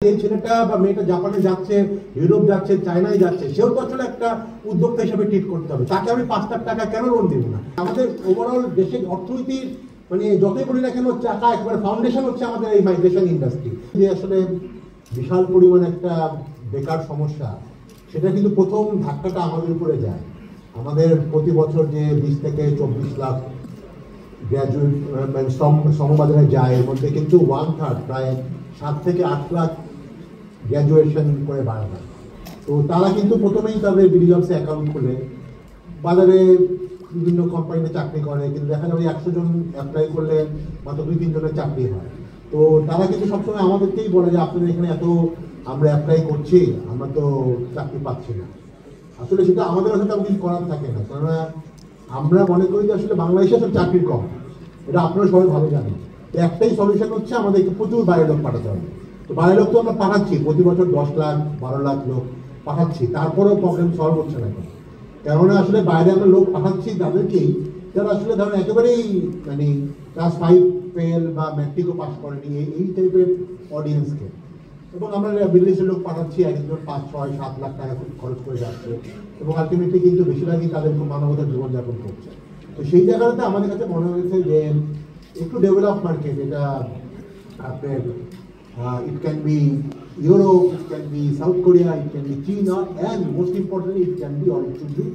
যে ছেলেটা বা মেয়েটা জাপানে যাচ্ছে, ইউরোপ যাচ্ছে, চায়নায় যাচ্ছে, সেও তো আসলে একটা উদ্যোক্তা হিসেবে ট্রিট করতে হবে। তাকে আমি 5 লাখ টাকা কেন লোন দেবো না? আমাদের ওভারঅল দেশের অর্থনীতির মানে যতই বলি না কেন, চাকা একবারে ফাউন্ডেশন হচ্ছে আমাদের এই মাইগ্রেশন ইন্ডাস্ট্রি। যে আসলে বিশাল পরিমাণ একটা বেকার সমস্যা, সেটা কিন্তু প্রথম ধাক্কাটা আমাদের উপরে যায়। আমাদের প্রতি বছর যে 20 থেকে 24 লাখ গ্র্যাজুয়েট মানে শ্রমবাজারে যায়, এর মধ্যে কিন্তু 1/3 প্রায় 7 থেকে 8 লাখ গ্র্যাজুয়েশন করে বাড়ানো। তো তারা কিন্তু প্রথমেই তাদের বিডিজবসে অ্যাকাউন্ট খুলে বাজারে বিভিন্ন কোম্পানিতে চাকরি করে, কিন্তু দেখা যাবে 100 জন অ্যাপ্লাই করলে মাত্র 2-3 জনের চাকরি হয়। তো তারা কিন্তু সবসময় আমাদেরকেই বলে যে আপনাদের এখানে এত আমরা অ্যাপ্লাই করছি, আমরা তো চাকরি পাচ্ছি না। আসলে সেটা আমাদের কাছে তেমন কিছু করার থাকে না, কেননা আমরা মনে করি যে আসলে বাংলাদেশে আসলে চাকরির কম, এটা আপনারা সবাই ভালো জানেন। তো একটাই সলিউশন হচ্ছে আমাদেরকে প্রচুর বাইরে লোক পাঠাতে হবে। তো বাইরে লোক তো আমরা পাঠাচ্ছি, প্রতি বছর 10 লাখ 12 লাখ লোক পাঠাচ্ছি, তারপরেও প্রবলেম সলভ হচ্ছে না। কেননা আসলে বাইরে আমরা লোক পাঠাচ্ছি তাদেরকেই যারা আসলে ধরেন একেবারেই মানে ক্লাস 5 ফেল বা ম্যাট্রিকও পাস করেনি, এই টাইপের অডিয়েন্সকে। এবং আমরা বিদেশের লোক পাঠাচ্ছি, একজন 5, 6, 7 লাখ টাকা খরচ করে যাচ্ছে, এবং আলটিমেটলি কিন্তু বেশিরভাগই তাদের খুব মানবতার জীবনযাপন করছে। তো সেই জায়গাটাতে আমাদের কাছে মনে হয়েছে যে একটু ডেভেলপ মার্কেট, এটা আপনার it can be Europe, it can be South Korea, it can be China, and most importantly it can be or it should be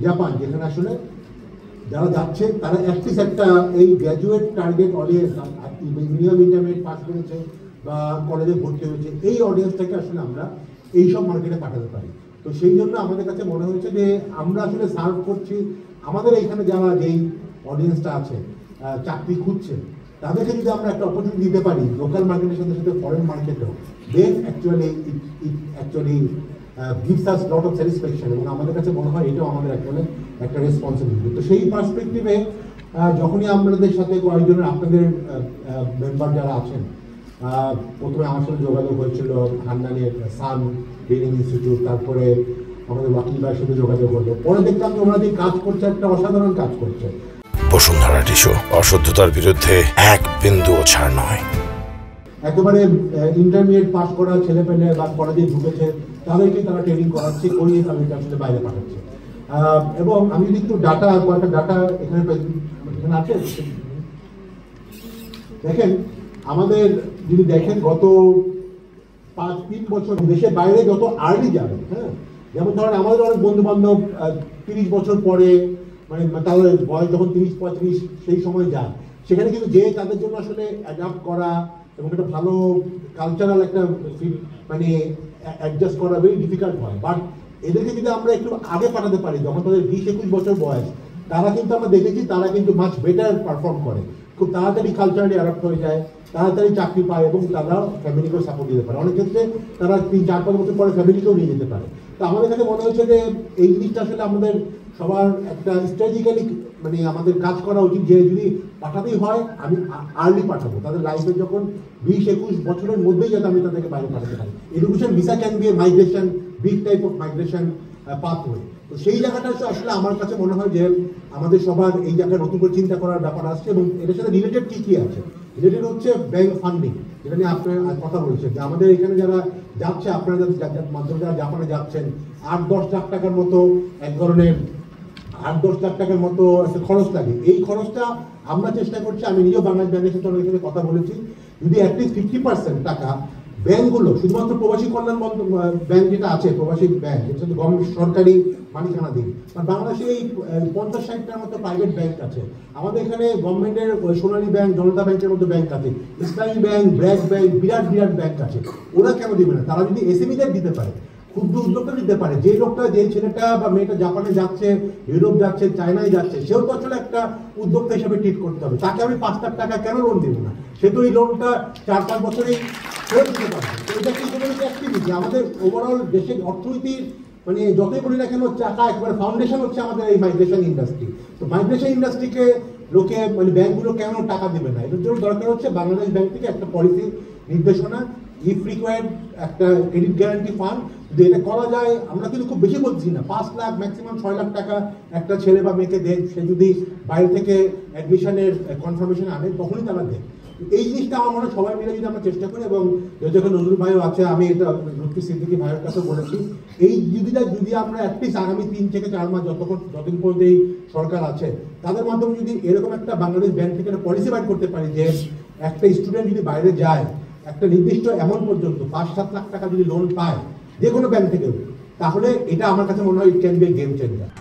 Japan, যেখানে আসলে যারা যাচ্ছে তারা অ্যাটলিস্ট একটা এই graduate target audience, minimum intermediate pass করেছে বা কলেজে ভর্তি হয়েছে, এই অডিয়েন্সটাকে আসলে আমরা এইসব মার্কেটে পাঠাতে পারি। তো সেই জন্য আমাদের কাছে মনে হয়েছে যে আমরা আসলে সার্ভ করছি আমাদের এইখানে যারা যেই অডিয়েন্সটা আছে চাকরি খুঁজছে, তাদেরকে যদি আমরা একটা অপরচুনিটি দিতে পারি লোকাল মার্কেটের সাথে সাথে foreign মার্কেটেও, then actually gives us lot of satisfaction, এবং আমাদের কাছে মনে হয় এটাও আমাদের একটা রেসপন্সিবিলিটি। তো সেই পার্সপেক্টিভে যখনই আমাদের সাথে কয়েকজনের আপনাদের মেম্বার যারা আছেন, প্রথমে আমার সাথে যোগাযোগ হয়েছিল হান্নানের সান ট্রেনিং ইনস্টিটিউট, তারপরে আমাদের ওয়াকিল ভাইয়ের সাথে যোগাযোগ হলো, পরে দেখলাম যে ওনারা যে কাজ করছে একটা অসাধারণ কাজ করছে। বসুন্ধরা টিস্যু, অশুদ্ধতার বিরুদ্ধে এক বিন্দুও ছাড় নয়। একেবারে ইন্টারমিডিয়েট পাস করা ছেলে পেলে বা কলেজে ঢুকেছে তাদেরকে তারা ট্রেনিং করাচ্ছে, করিয়ে তাদেরকে আসলে বাইরে পাঠাচ্ছে। এবং আমি যদি একটু কয়েকটা ডাটা এখানে আছে, দেখেন আমাদের যদি দেখেন গত 5-3 বছর দেশের বাইরে যত আর্লি যাবে, হ্যাঁ, যেমন ধরেন আমাদের অনেক বন্ধু বান্ধব 30 বছর পরে মানে তাদের বয়স যখন 30-35 সেই সময় যায়, সেখানে কিন্তু যে তাদের জন্য আসলে অ্যাডাপ্ট করা এবং একটা ভালো কালচারাল একটা মানে অ্যাডজাস্ট করা ভেরি ডিফিকাল্ট হয়। বাট এদেরকে যদি আমরা একটু আগে পাঠাতে পারি, যখন তাদের 20-21 বছর বয়স, তারা কিন্তু আমরা দেখেছি তারা কিন্তু মাচ বেটার পারফর্ম করে, খুব তাড়াতাড়ি কালচারালি অ্যাডাপ্ট হয়ে যায়, তাড়াতাড়ি চাকরি পায় এবং তারা ফ্যামিলিকেও সাপোর্ট দিতে পারে। অনেক ক্ষেত্রে তারা 3-4-5 বছর পরে ফ্যামিলিকেও নিয়ে যেতে পারে। তো আমাদের কাছে মনে হচ্ছে যে এই জিনিসটা আসলে আমাদের সবার একটা স্ট্র্যাটেজিক্যালি মানে আমাদের কাজ করা উচিত, যে যদি পাঠাতেই হয় আমি আর্লি পাঠাবো, তাদের লাইফে যখন 20-21 বছরের মধ্যেই যাতে আমি তাদেরকে বাইরে পাঠাতে পারি। Education visa can B A migration, big type of migration pathway. তো সেই জায়গাটা আসলে আমার কাছে মনে হয় যে আমাদের সবার এই জায়গায় নতুন করে চিন্তা করার ব্যাপার আসছে, এবং এটার সাথে রিলেটেড কি আছে, রিলেটেড হচ্ছে ব্যাংক ফান্ডিং, যেটা নিয়ে আপনার কথা বলছেন যে আমাদের এখানে যারা যাচ্ছে, আপনারা যাদের মাধ্যমে যারা জাপানে যাচ্ছেন, 8-10 লাখ টাকার মতো এক ধরনের 8-10 লাখ টাকার মতো একটা খরচ লাগে। এই খরচটা আমরা চেষ্টা করছি, আমি নিজেও বাংলাদেশ ব্যাংকের সাথে অনেক সাথে কথা বলেছি, যদি অ্যাটলিস্ট 50% টাকা ব্যাংকগুলো, শুধুমাত্র প্রবাসী কল্যাণ ব্যাংক যেটা আছে, প্রবাসী ব্যাংক যেটা সাথে গভর্নমেন্ট সরকারি মালিকানা দিন, আর বাংলাদেশে এই 50-60টার মতো প্রাইভেট ব্যাংক আছে। আমাদের এখানে গভর্নমেন্টের সোনালী ব্যাংক, জনতা ব্যাংকের মতো ব্যাংক আছে, ইসলামী ব্যাংক, ব্র্যাক ব্যাংক, বিরাট বিরাট ব্যাংক আছে। ওরা কেন দিবে না? তারা যদি এসএমইদের দিতে পারে, ক্ষুদ্র উদ্যোক্তা দিতে পারে, যে লোকটা যে ছেলেটা বা মেয়েটা জাপানে যাচ্ছে, ইউরোপ যাচ্ছে, চায়নায় যাচ্ছে, সেও তো আসলে একটা উদ্যোক্তা হিসেবে ট্রিট করতে হবে। তাকে আমি 5 লাখ টাকা কেন লোন দেবো না? সে তো এই লোনটা 4-5 বছরেই ফেরত দিতে পারবে। তো এটা কিন্তু অ্যাক্টিভিটি আমাদের ওভারঅল দেশের অর্থনীতির মানে যতই বলি না কেন, চাকা একবারে ফাউন্ডেশন হচ্ছে আমাদের এই মাইগ্রেশন ইন্ডাস্ট্রি। তো মাইগ্রেশন ইন্ডাস্ট্রিকে লোকে মানে ব্যাংকগুলো কেন টাকা দেবে না? এটার জন্য দরকার হচ্ছে বাংলাদেশ ব্যাংক থেকে একটা পলিসি নির্দেশনা, ইফ রিকোয়ার্ড একটা ক্রেডিট গ্যারান্টি ফান্ড, যদি এটা করা যায়। আমরা কিন্তু খুব বেশি বলছি না, 5 লাখ ম্যাক্সিমাম 6 লাখ টাকা একটা ছেলে বা মেয়েকে দেয়, সে যদি বাইরে থেকে অ্যাডমিশনের কনফার্মেশন আনে তখনই তারা দেয়। এই জিনিসটা আমার মনে হয় সবাই মিলে যদি আমরা চেষ্টা করি, এবং যখন নজরুল ভাইও আছে, আমি এটা লুৎফি সিদ্দিকী ভাইয়ের কাছে বলেছি, এই যদি আমরা অ্যাটলিস্ট আগামী 3 থেকে 4 মাস যতদিন পর্যন্ত এই সরকার আছে, তাদের মাধ্যমে যদি এরকম একটা বাংলাদেশ ব্যাংক থেকে একটা পলিসি বাইর করতে পারি যে একটা স্টুডেন্ট যদি বাইরে যায় একটা নির্দিষ্ট অ্যামাউন্ট পর্যন্ত 5-7 লাখ টাকা যদি লোন পায় যে কোনো ব্যাংক থেকে, তাহলে এটা আমার কাছে মনে হয় it can B A game changer.